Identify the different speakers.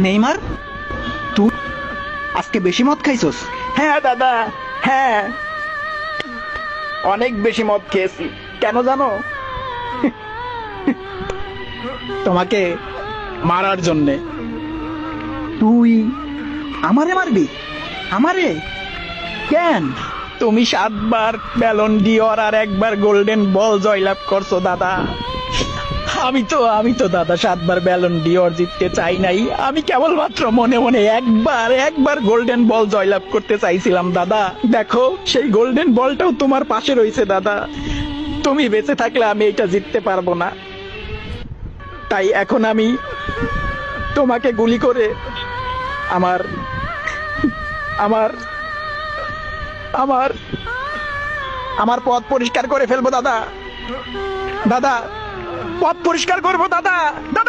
Speaker 1: Neymar, তুই আজকে বেশি মদ খাইছস?
Speaker 2: হ্যাঁ দাদা, হ্যাঁ, অনেক বেশি মদ খেয়েছি। কেন জানো? তোমাকে মারার জন্যে।
Speaker 1: তুই আমারে মারবি? আমারে কেন?
Speaker 2: তুমি 7বার ব্যালন ডিওর আর 1বার গোল্ডেন বল জয়লাভ করছো দাদা। আমি তো দাদা 7বার ব্যালন ডিওর জিততে চাই নাই। আমি কেবলমাত্র মনে মনে একবার গোল্ডেন বল জয়লাভ করতে চাইছিলাম দাদা। দেখো, সেই গোল্ডেন বলটাও তোমার পাশে রয়েছে দাদা। তুমি বেঁচে থাকলে আমি এটা জিততে পারবো না। তাই এখন আমি তোমাকে গুলি করে আমার আমার আমার আমার পথ পরিষ্কার করে ফেলবো দাদা। দাদা, পথ পরিষ্কার করবো দাদা। দাদা